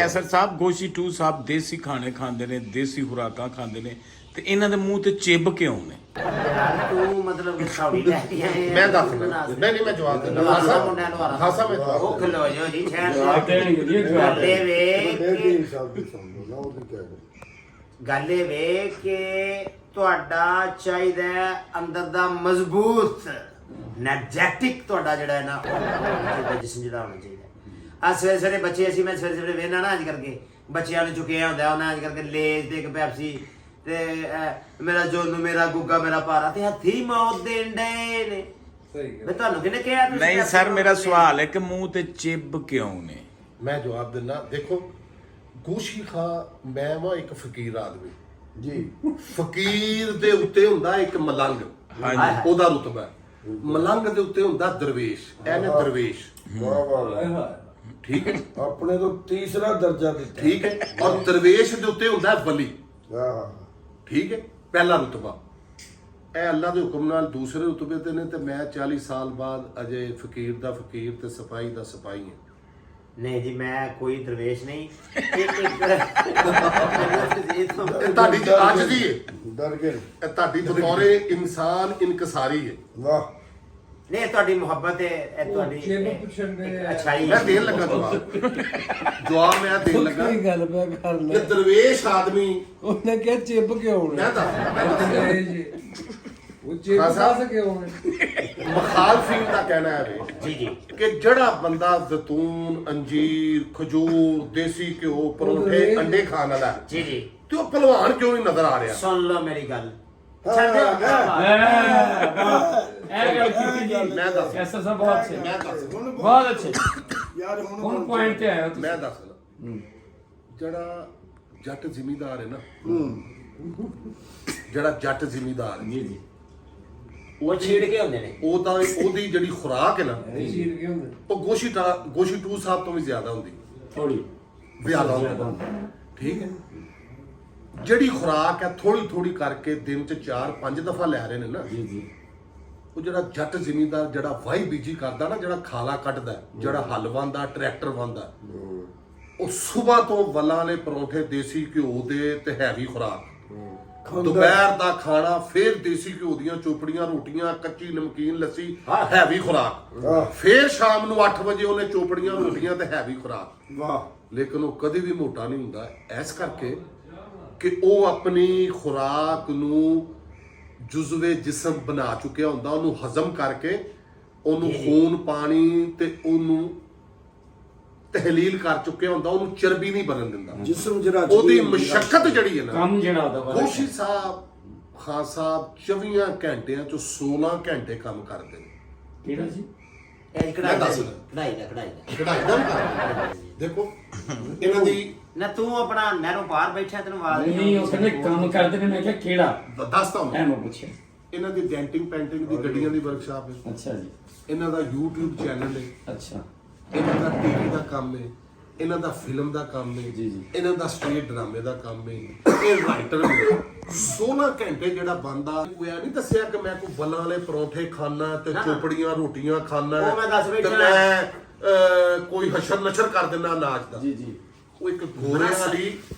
कैसर साहब गोशी टू साहब देसी खाने खांदे ने, देसी खुराकां खांदे ने, ते इन्हां दे मूंह ते चिब क्यों ने? यार तू मतलब कि सौड़ी कहती है मैं दस नहीं मैं जवाब देना खासा खासा मैं जवाब ਉਹ ਖਲੋ ਜੋ ਜੀ ਛੇੜ ਜਵਾਬ ਦੇਣਗੇ ਜੀ, ਜਵਾਬ ਗੱਲੇ ਵੇ ਬੇਦੀ ਸਾਹਿਬ ਦੀ ਸਮਝੋ ਨਾ ਉਹ ਵੀ ਕਹਿ ਰਹੇ ਗੱਲੇ ਵੇ ਕਿ ਤੁਹਾਡਾ ਚਾਹੀਦਾ ਹੈ ਅੰਦਰ ਦਾ ਮਜ਼ਬੂਤ ਐਨਰਜੈਟਿਕ ਤੁਹਾਡਾ ਜਿਹੜਾ ਹੈ ਨਾ ਉਹ ਜਿਸਮ ਜਿਹੜਾ ਹੋਣਾ ਚਾਹੀਦਾ ਆ ਸਵੇਰੇ ਸਵੇਰੇ ਬੱਚੇ ਅਸੀਂ ਮੈਂ ਸਵੇਰੇ ਸਵੇਰੇ ਵੇਖਣਾ ਨਾ ਅੱਜ ਕਰਕੇ ਬੱਚਿਆਂ ਨੂੰ ਚੁੱਕਿਆ ਹੁੰਦਾ ਉਹਨਾਂ ਅੱਜ ਕਰਕੇ ਲੇਜ ਤੇ ਇੱਕ ਪੈਪਸੀ ਤੇ ਮੇਰਾ ਜੋਨੂ ਮੇਰਾ ਗੁੱਗਾ ਮੇਰਾ ਪਾਰਾ ਤੇ ਹੱਥੀ ਮੌਤ ਦੇਣ ਡਏ ਨੇ ਮੈਂ ਤੁਹਾਨੂੰ ਕਿਹਨੇ ਕਿਹਾ ਤੁਸੀਂ नहीं सर मेरा सवाल है कि मुंह ते चिब क्यों ने? मैं जवाब देना देखो ਗੋਸ਼ੀ ਖਾ ਮੈਂ ਵਾ ਇੱਕ ਫਕੀਰ ਆਦਮੀ ਜੀ ਫਕੀਰ ਦੇ ਉੱਤੇ ਹੁੰਦਾ ਇੱਕ ਮਲੰਗ ਹਾਂਜੀ। ਉਹਦਾ ਰੁਤਬਾ ਹੈ। ਮਲੰਗ ਦੇ ਉੱਤੇ ਹੁੰਦਾ ਦਰਵੇਸ਼ ਇਹਨੇ ਦਰਵੇਸ਼ ਵਾਹ ਵਾਹ ਵਾਹ। ਠੀਕ ਹੈ ਆਪਣੇ ਤੋਂ ਤੀਸਰਾ ਦਰਜਾ ਦਿੱਤਾ ਠੀਕ ਹੈ ਔਰ ਦਰਵੇਸ਼ ਦੇ ਉੱਤੇ ਹੁੰਦਾ ਵਲੀ ਵਾਹ ਠੀਕ ਹੈ ਪਹਿਲਾ ਰੁਤਬਾ ਇਹ ਅੱਲਾ ਦੇ ਹੁਕਮ ਨਾਲ ਦੂਸਰੇ ਰੁਤਬੇ ਤੇ ਨੇ ਤੇ ਮੈਂ 40 ਸਾਲ ਬਾਅਦ ਅਜੇ ਫਕੀਰ ਦਾ ਫਕੀਰ ਤੇ ਸਿਪਾਹੀ ਦਾ ਸਿਪਾਹੀ ਹਾਂ ਨਹੀਂ ਜੀ ਮੈਂ ਕੋਈ ਦਰਵੇਸ਼ ਨਹੀਂ ਇੱਕ ਇਹ ਤੁਹਾਡੀ ਅੱਜ ਦੀ ਹੈ ਡਰ ਗਏ ਇਹ ਤੁਹਾਡੀ ਬਤੌਰੇ ਇਨਸਾਨ ਇਨਕਸਾਰੀ ਹੈ ਵਾਹ ਨਹੀਂ ਤੁਹਾਡੀ ਮੁਹੱਬਤ ਹੈ ਇਹ ਤੁਹਾਡੀ ਅੱਛਾਈ ਮੈਂ ਦੇਣ ਲੱਗਾ ਜਵਾਬ ਮੈਂ ਦੇਣ ਲੱਗਾ ਕੀ ਗੱਲ ਪਿਆ ਕਰਨਾ ਕਿ ਦਰਵੇਸ਼ ਆਦਮੀ ਉਹਨੇ ਕਿਹਾ ਚਿੱਬ ਕਿਉਂ ਨੇ ਮੈਂ ਦੱਸ ਜੀ ਉਹ ਚਿੱਬ ਖਾਸਾ। ਦੱਸ ਕਿਉਂ ਨੇ ਮੁਖਾਲਫੀਨ ਦਾ ਕਹਿਣਾ ਹੈ ਜੀ ਜੀ ਕਿ ਜਿਹੜਾ ਬੰਦਾ ਜ਼ੈਤੂਨ ਅੰਜੀਰ ਖਜੂਰ ਦੇਸੀ ਘਿਓ ਪਰੌਂਠੇ ਅੰਡੇ ਖਾਣ ਵਾਲਾ ਹੈ, ਜੀ ਜੀ ਤੇ ਉਹ ਪਹਿਲਵਾਨ ਕਿਉਂ ਨਹੀਂ ਨਜ਼ਰ ਆ ਰਿਹਾ ਸੁਣ ਲਓ ਮੇਰੀ ਗੱਲ ਇਹ ਗੱਲ ਕੀਤੀ ਜੀ। ਮੈਂ ਦੱਸ ਐਸਾ ਸਭ ਬਹੁਤ ਅੱਛੇ, ਮੈਂ ਦੱਸ ਬਹੁਤ ਅੱਛੇ। ਯਾਰ ਹੁਣ ਪੁਆਇੰਟ ਤੇ ਆਇਆ ਤੁਸੀਂ। ਮੈਂ ਦੱਸ ਜਿਹੜਾ ਜੱਟ ਜ਼ਿਮੀਂਦਾਰ ਹੈ ਨਾ ਜਿਹੜਾ ਜੱਟ ਜ਼ਿਮੀਂਦਾਰ ਜੀ ਜੀ ਉਹ ਛੇੜ ਕੇ ਹੁੰਦੇ ਨੇ ਉਹਦੀ ਜਿਹੜੀ ਖੁਰਾਕ ਹੈ ਨਾ ਚੀਰ ਕੇ ਹੁੰਦੇ ਉਹ ਗੋਸ਼ੀ ਟੂ ਸਾਹਿਬ ਤੋਂ ਵੀ ਜ਼ਿਆਦਾ ਹੁੰਦੀ ਥੋੜੀ ਜ਼ਿਆਦਾ ਹੁੰਦੀ ਠੀਕ ਹੈ ਜਿਹੜੀ ਖੁਰਾਕ ਹੈ ਥੋੜੀ ਥੋੜੀ ਕਰਕੇ ਦਿਨ ਚ 4-5 ਦਫਾ ਲੈ ਰਹੇ ਨੇ ਨਾ ਜੀ ਜੀ ਉਹ ਜਿਹੜਾ ਜੱਟ ਜ਼ਿਮੀਂਦਾਰ ਜਿਹੜਾ ਵਾਹੀ ਬੀਜੀ ਕਰਦਾ ਨਾ ਜਿਹੜਾ ਖਾਲਾ ਕੱਢਦਾ ਜਿਹੜਾ ਹਲ ਵਾਂਦਾ ਟਰੈਕਟਰ ਵਾਂਦਾ ਉਹ ਸਵੇਰ ਤੋਂ ਵੱਲਾਂ ਵਾਲੇ ਪਰੌਂਠੇ ਦੇਸੀ ਘਿਓ ਦੇ ਤੇ ਹੈਵੀ ਖੁਰਾਕ ਦੁਪਹਿਰ ਦਾ ਖਾਣਾ ਫਿਰ ਦੇਸੀ ਘਿਓ ਦੀਆਂ ਚੋਪੜੀਆਂ ਰੋਟੀਆਂ ਕੱਚੀ ਨਮਕੀਨ ਲੱਸੀ ਹੈਵੀ ਖੁਰਾਕ ਫਿਰ ਸ਼ਾਮ ਨੂੰ 8 ਵਜੇ ਉਹਨੇ ਚੋਪੜੀਆਂ ਰੋਟੀਆਂ ਤੇ ਹੈਵੀ ਖੁਰਾਕ ਵਾਹ ਲੇਕਿਨ ਉਹ ਕਦੇ ਵੀ ਮੋਟਾ ਨਹੀਂ ਹੁੰਦਾ ਇਸ ਕਰਕੇ ਕਿ ਉਹ ਆਪਣੀ ਖੁਰਾਕ ਨੂੰ ਜੁਜ਼ਵੇ ਜਿਸਮ ਬਣਾ ਚੁੱਕਿਆ ਹੁੰਦਾ ਉਹਨੂੰ ਹਜ਼ਮ ਕਰਕੇ ਉਹਨੂੰ ਖੂਨ ਪਾਣੀ ਤੇ ਉਹਨੂੰ ਤਹਿਲੀਲ ਕਰ ਚੁੱਕਿਆ ਹੁੰਦਾ ਉਹਨੂੰ ਚਰਬੀ ਨਹੀਂ ਬਣਨ ਦਿੰਦਾ ਜਿਸਮ ਜਿਹੜਾ ਉਹਦੀ ਮਸ਼ੱਕਤ ਜਿਹੜੀ ਹੈ ਨਾ ਕੰਮ ਜਿਹੜਾ ਉਹਦਾ ਗੋਸ਼ੀ ਸਾਹਿਬ ਖਾਨ ਸਾਹਿਬ 24 ਘੰਟਿਆਂ ਚੋਂ 16 ਘੰਟੇ ਕੰਮ ਕਰਦੇ ਨੇ ਕਿਹੜਾ ਜੀ? ਇਹ ਕਢਾਈ ਮੈਂ ਦੱਸ ਦਾ ਰਿਹਾ। ਕਢਾਈ ਦਾ ਕਢਾਈ ਦਾ ਵੀ ਕਰਦੇ ਨੇ। ਦੇਖੋ ਇਹਨਾਂ ਦੀ ਨਾ ਤੂੰ ਆਪਣਾ ਨਹਿਰੋਂ ਪਾਰ ਬੈਠਾ ਤੈਨੂੰ ਆਵਾਜ਼ ਨਹੀਂ ਉਹ ਕਹਿੰਦੇ ਕੰਮ ਕਰਦੇ ਨੇ, ਮੈਂ ਕਿਹਾ ਕਿਹੜਾ? ਦੱਸਦਾ ਐ ਹਾਂ ਮੈਂ ਪੁੱਛਿਆ। ਇਹਨਾਂ ਦੀ ਡੈਂਟਿੰਗ ਪੈਂਟਿੰਗ ਦੀ ਗੱਡੀਆਂ ਦੀ ਵਰਕਸ਼ਾਪ ਹੈ ਅੱਛਾ ਜੀ, ਇਹਨਾਂ ਦਾ YouTube ਚੈਨਲ ਹੈ ਅੱਛਾ ਇਹਨਾਂ ਦਾ ਟੀਵੀ ਦਾ ਕੰਮ ਹੈ ਇਹਨਾਂ ਦਾ ਫਿਲਮ ਦਾ ਕੰਮ ਹੈ ਜੀ, ਜੀ। ਇਹਨਾਂ ਦਾ ਸਟੇਜ ਡਰਾਮੇ ਦਾ ਕੰਮ ਹੈ ਇਹ ਰਾਈਟਰ ਨੇ 16 ਘੰਟੇ ਜਿਹੜਾ ਬੰਦਾ ਕੋਈ ਆ ਨਹੀਂ ਦੱਸਿਆ ਕਿ ਮੈਂ ਕੋਈ ਬੱਲਾਂ ਵਾਲੇ ਪਰੌਂਠੇ ਖਾਣਾ ਤੇ ਨਾ। ਚੋਪੜੀਆਂ ਰੋਟੀਆਂ ਖਾਣਾ ਉਹ ਮੈਂ ਦੱਸ ਤੇ ਬੈਠਾ। ਮੈਂ ਕੋਈ ਹਸ਼ਰ ਨਸ਼ਰ ਕਰ ਦਿੰਦਾ ਨਾਚ ਦਾ ਜੀ ਜੀ ਉਹ ਇੱਕ ਗੋਰਿਆਂ ਵਾਲੀ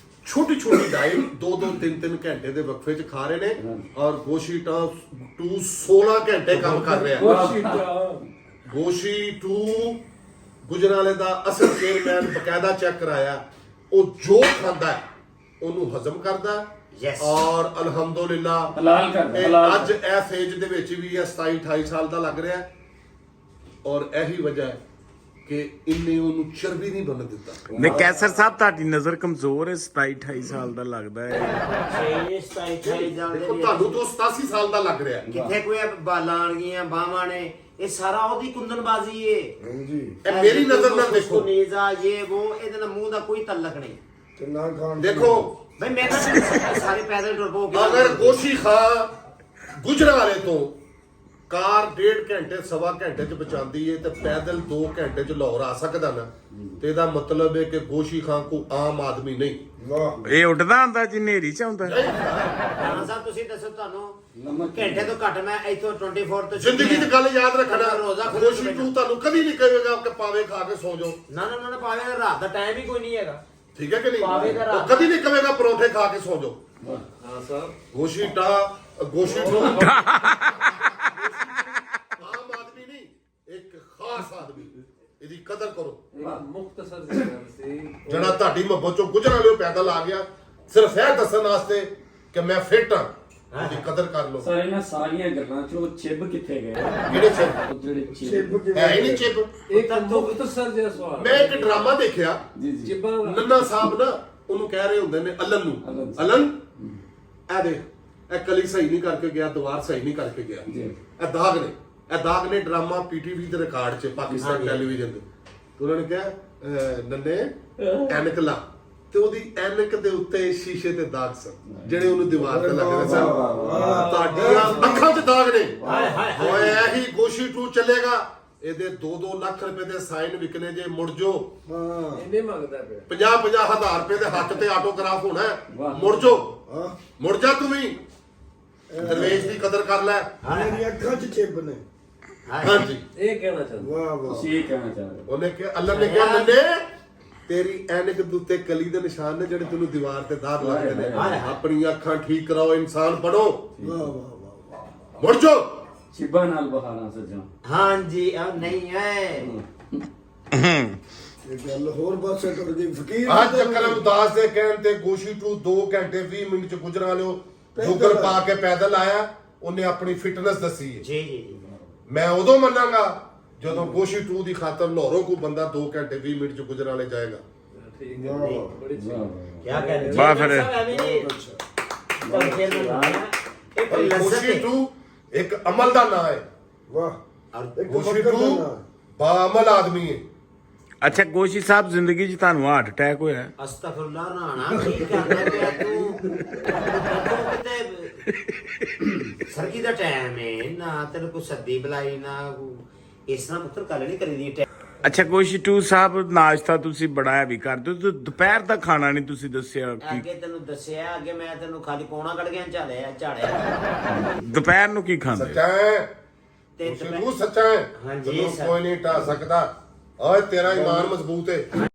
ਛੋਟੀ ਛੋਟੀ ਡਾਈਟ 2-2 3-3 ਘੰਟੇ ਦੇ ਵਕਫੇ 'ਚ ਖਾ ਰਹੇ ਨੇ ਔਰ ਗੋਸ਼ੀ ਟੂ 16 ਘੰਟੇ ਕੰਮ ਕਰ ਰਿਹਾ ਗੋਸ਼ੀ ਟੂ ਗੁਜਰਾਲੇ ਦਾ ਅਸਲ ਚੇਅਰਮੈਨ ਬਕਾਇਦਾ ਚੈੱਕ ਕਰਾਇਆ ਉਹ ਜੋ ਖਾਂਦਾ ਹੈ ਉਹਨੂੰ ਹਜ਼ਮ ਕਰਦਾ ਹੈ Yes. ਔਰ ਅਲਹਮਦੁਲਿਲਾ ਹਲਾਲ ਕਰਦਾ, ਇਹ ਹਲਾਲ ਅੱਜ ਇਸ ਏਜ ਦੇ ਵਿੱਚ ਵੀ ਇਹ 27-28 ਸਾਲ ਦਾ ਲੱਗ ਰਿਹਾ ਹੈ ਔਰ ਇਹੀ ਵਜ੍ਹਾ ਹੈ ਕਿ ਇੰਨੇ ਉਹਨੂੰ ਚਰਬੀ ਨਹੀਂ ਬਣ ਦਿੱਤਾ ਨੇ ਕੈਸਰ ਸਾਹਿਬ ਤੁਹਾਡੀ ਨਜ਼ਰ ਕਮਜ਼ੋਰ ਹੈ 27-28 ਸਾਲ ਦਾ ਲੱਗਦਾ ਹੈ ਦੇਖੋ ਤੁਹਾਨੂੰ ਤਾਂ 87 ਸਾਲ ਦਾ ਲੱਗ ਰਿਹਾ ਹੈ ਕਿੱਥੇ ਕੋਈ ਬਾਲਾਂ ਆਣਗੀਆਂ ਬਾਹਾਂ ਨੇ ਇਹ ਸਾਰਾ ਉਹਦੀ ਕੁੰਦਨਬਾਜ਼ੀ ਏ ਹਾਂਜੀ ਇਹ ਮੇਰੀ ਨਜ਼ਰ ਨਾਲ ਦੇਖੋ ਨੀਜ਼ਾ ਇਹ ਉਹ ਇਹਦੇ ਨਾਲ ਮੂੰਹ ਦਾ ਕੋਈ ਤਲਕ ਨਹੀਂ ਤੇ ਨਾ ਖਾਣ ਦੇਖੋ ਬਈ ਮੈਂ ਤਾਂ ਸਾਰੇ ਪੈਦਲ ਟੁਰ ਪੋ ਅਗਰ ਗੋਸ਼ੀ ਖਾਂ ਗੁਜਰਾਲੇ ਤੋਂ ਕਾਰ 1.5 ਘੰਟੇ ਸਵਾ ਘੰਟੇ ਚ ਪਹੁੰਚਾਉਂਦੀ ਏ ਤੇ ਪੈਦਲ 2 ਘੰਟੇ ਚ ਲਾਹੌਰ ਆ ਸਕਦਾ ਨਾ ਤੇ ਇਹਦਾ ਮਤਲਬ ਹੈ ਕਿ ਗੋਸ਼ੀ ਖਾਂ ਕੋ ਆਮ ਆਦਮੀ ਨਹੀਂ ਵਾਹ ਇਹ ਉੱਡਦਾ ਹੁੰਦਾ ਜੀ ਨੇਰੀ ਚ ਆਉਂਦਾ ਰਾਣਾ ਸਾਹਿਬ ਤੁਸੀਂ ਦੱਸੋ ਤੁਹਾਨੂੰ ਘੰਟੇ ਤੋਂ ਘੱਟ ਮੈਂ ਇੱਥੋਂ 24 ਤੋਂ ਜ਼ਿੰਦਗੀ ਦੀ ਗੱਲ ਯਾਦ ਰੱਖਣਾ ਰੋਜ਼ਾ ਖੁਦ ਗੋਸ਼ੀ ਤੂੰ ਤੁਹਾਨੂੰ ਕਦੀ ਨਹੀਂ ਕਹੇਗਾ ਕਿ ਪਾਵੇ ਖਾ ਕੇ ਸੌ ਜਾਓ ਨਾ ਪਾਵੇ ਰਾਤ ਦਾ ਟਾਈਮ ਹੀ ਕੋਈ ਨਹੀਂ ਹੈਗਾ ਠੀਕ ਹੈ ਕਿ ਨਹੀਂ ਪਾਵੇਗਾ ਰਾਤ। ਉਹ ਕਦੀ ਨਹੀਂ ਕਵੇਗਾ ਪਰੌਂਠੇ ਖਾ ਕੇ ਸੌ ਜਾਓ ਹਾਂ ਸਰ ਗੋਸ਼ੀ ਟੂ ਆਮ ਆਦਮੀ ਨਹੀਂ ਇੱਕ ਖਾਸ ਆਦਮੀ ਇਹਦੀ ਕਦਰ ਕਰੋ ਮੁਖਤਸਰ ਜਿਹੀ ਗੱਲ ਸੀ ਜਿਹੜਾ ਤੁਹਾਡੀ ਮੁਹੱਬਤ ਚੋਂ ਗੁਜ਼ਰਨ ਵਾਲੇ ਪੈਦਲ ਆ ਗਿਆ ਸਿਰਫ ਇਹ ਦੱਸਣ ਵਾਸਤੇ ਕਿ ਮੈਂ ਫਿੱਟ ਹਾਂ ਉਹਦੀ ਕਦਰ ਕਰ ਲਓ ਸਰ ਇਹਨਾਂ ਸਾਰੀਆਂ ਗੱਲਾਂ ਚੋਂ ਚਿੱਬ ਕਿੱਥੇ ਗਏ ਕਿਹੜੇ ਚਿੱਬ ਉਹ ਜਿਹੜੇ ਚਿੱਬ ਚਿੱਬ ਹੈ ਹੀ ਨਹੀਂ ਚਿੱਬ ਇੱਕ ਮੁਖਤਸਰ ਜਿਹਾ ਸਵਾਲ ਮੈਂ ਇੱਕ ਡਰਾਮਾ ਦੇਖਿਆ ਜੀ ਜੀ ਚਿੱਬਾਂ ਦਾ ਨੰਨਾ ਸਾਹਿਬ ਨਾ ਉਹਨੂੰ ਕਹਿ ਰਹੇ ਹੁੰਦੇ ਨੇ ਅਲਨ ਨੂੰ ਅਲਨ। ਅਲਨ ਇਹ ਦੇਖ ਇਹ ਕਲੀ ਸਹੀ ਨਹੀਂ ਕਰਕੇ ਗਿਆ ਦੀਵਾਰ ਸਹੀ ਨਹੀਂ ਕਰਕੇ ਗਿਆ ਜੀ। ਇਹ ਦਾਗ ਨੇ ਡਰਾਮਾ ਪੀਟੀਵੀ ਦੇ ਰਿਕਾਰਡ 'ਚ ਪਾਕਿਸਤਾਨ ਟੈਲੀਵਿਜ਼ਨ ਦੇ ਤੇ ਉਹਨਾਂ ਨੇ ਕਿਹਾ ਨੰਨੇ ਐਨਕ ਲਾ ਤੇ ਉਹਦੀ ਐਨਕ ਦੇ ਉੱਤੇ ਸ਼ੀਸ਼ੇ ਤੇ ਦਾਗ ਸਨ ਜਿਹੜੇ ਉਹਨੂੰ ਦੀਵਾਰ ਤੇ ਲੱਗਦੇ ਸਨ ਤੁਹਾਡੀਆਂ ਅੱਖਾਂ 'ਚ ਦਾਗ ਨੇ ਓਏ ਇਹੀ ਗੋਸ਼ੀ ਟੂ ਚੱਲੇਗਾ ਇਹਦੇ 2-2 ਲੱਖ ਰੁਪਏ ਦੇ ਸਾਈਨ ਵਿਕਨੇ ਜੇ ਮੁੜ ਜੋ ਹਾਂ ਇਹਨੇ ਮੰਗਦਾ ਪਿਆ 50-50 ਹਜ਼ਾਰ ਰੁਪਏ ਦੇ ਹੱਥ ਤੇ ਆਟੋਗ੍ਰਾਫ ਹੋਣਾ ਹੈ। ਵਾਹ। ਮੁੜ ਜੋ ਹਾਂ ਮੁੜ ਜਾ ਤੂੰ ਵੀ ਦਰਵੇਸ਼ ਦੀ ਕਦਰ ਕਰ ਲੈ ਮੇਰੀ ਅੱਖਾਂ 'ਚ ਚਿੱਬ ਨੇ ਹਾਂਜੀ ਇਹ ਕਹਿਣਾ ਚਾਹੁੰਦਾ ਵਾਹ ਵਾਹ ਤੁਸੀਂ ਇਹ ਕਹਿਣਾ ਚਾਹ ਰਹੇ ਹੋ ਉਹਨੇ ਕਿਹਾ ਅੱਲਾ ਨੇ ਕਿਹਾ ਨੰਨੇ ਤੇਰੀ ਐਨਕ ਦੇ ਉੱਤੇ ਕਲੀ ਦੇ ਨਿਸ਼ਾਨ ਨੇ ਜਿਹੜੇ ਤੈਨੂੰ ਦੀਵਾਰ ਤੇ ਦਾਗ ਲੱਗਦੇ ਨੇ ਆਪਣੀਆਂ ਅੱਖਾਂ ਠੀਕ ਕਰਾਓ ਇਨਸਾਨ ਬਣੋ ਵਾਹ ਵਾਹ ਵਾਹ ਮੁੜ ਜੋ ਚਿੱਬਾਂ ਨਾਲ ਬਹਾਰਾਂ ਸੱਜਣਾ ਹਾਂਜੀ ਆ ਨਹੀਂ ਹੈ ਇਹ ਗੱਲ ਹੋਰ ਪਾਸੇ ਟੁੱਟ ਗਈ ਫਕੀਰ ਅੱਜ ਕਲਮ ਉਦਾਸ ਦੇ ਕਹਿਣ ਤੇ ਗੋਸ਼ੀ ਟੂ 2 ਘੰਟੇ 20 ਮਿੰਟ ਚ ਗੁਜਰਾ ਲਿਓ ਜੁਗਲ ਪਾ ਕੇ ਪੈਦਲ ਆਇਆ ਉਹਨੇ ਆਪਣੀ ਫਿਟਨੈਸ ਦੱਸੀ ਹੈ ਜੀ ਜੀ ਜੀ ਮੈਂ ਉਦੋਂ ਮੰਨਾਂਗਾ ਜਦੋਂ ਗੋਸ਼ੀ ਟੂ ਦੀ ਖਾਤਰ ਲਾਹੌਰੋਂ ਕੋ ਬੰਦਾ 2 ਘੰਟੇ 20 ਮਿੰਟ ਚ ਗੁਜਰਾਂ ਵਾਲੇ ਜਾਏਗਾ ਠੀਕ ਵਾਹ ਹੈ ਵਾਹ ਬੜੀ ਵਾਹ, ਵਾਹ, ਵਾਹ। ਕਿਆ ਕਹਿੰਦੇ ਵਾਹ ਫਿਰ। ਇਹ ਕੋਈ ਲਜ਼ਤ ਗੋਸ਼ੀ ਹੈ ਟੂ ਇੱਕ ਅਮਲ ਦਾ ਨਾਂ ਹੈ ਵਾਹ ਇੱਕ ਗੋਸ਼ੀ ਵਕਤ ਦਾ ਟੂ ਨਾਂ। ਬਾਅਮਲ ਆਦਮੀ ਹੈ ਅੱਛਾ ਗੋਸ਼ੀ ਸਾਹਿਬ ਜ਼ਿੰਦਗੀ 'ਚ ਤੁਹਾਨੂੰ ਹਾਰਟ ਅਟੈਕ ਹੋਇਆ ਹੈ? ਅਸਤਗਫੁਰullah ਰਾਣਾ ਕੀ ਕਰਦਾ ਪਿਆ ਤੂੰ ਕਿਤੇ ਸਰਗੀ ਦਾ ਟਾਈਮ ਹੈ ਨਾ ਤੈਨੂੰ ਕੋਈ ਸੱਦੀ ਬੁਲਾਈ ਨਾ ਇਸ ਤਰ੍ਹਾਂ ਪੁੱਤਰ ਗੱਲ ਨਹੀਂ ਕਰੀਦੀ ਅੱਛਾ ਗੋਸ਼ੀ ਟੂ ਸਾਹਿਬ ਨਾਸ਼ਤਾ ਤੁਸੀਂ ਬੜਾ ਹੈਵੀ ਕਰਦੇ ਹੋ ਤੇ ਦੁਪਹਿਰ ਦਾ ਖਾਣਾ ਨਹੀਂ ਤੁਸੀਂ ਦੱਸਿਆ ਕੀ ਅੱਗੇ ਤੈਨੂੰ ਦੱਸਿਆ ਅੱਗੇ ਮੈਂ ਤੈਨੂੰ ਖਾਲੀ ਪੌਣਾ ਕੱਢ ਗਿਆ ਝਾੜਿਆ ਦੁਪਹਿਰ ਨੂੰ ਕੀ ਖਾਂਦੇ ਸੱਚਾ ਹੈ ਤੇ ਗੋਸ਼ੀ ਟੂ ਸੱਚਾ ਹੈ ਹਾਂਜੀ, ਤੈਨੂੰ ਸਰ। ਕੋਈ ਨਹੀਂ ਢਾ ਸਕਦਾ ਓਏ ਤੇਰਾ ਈਮਾਨ ਮਜ਼ਬੂਤ ਹੈ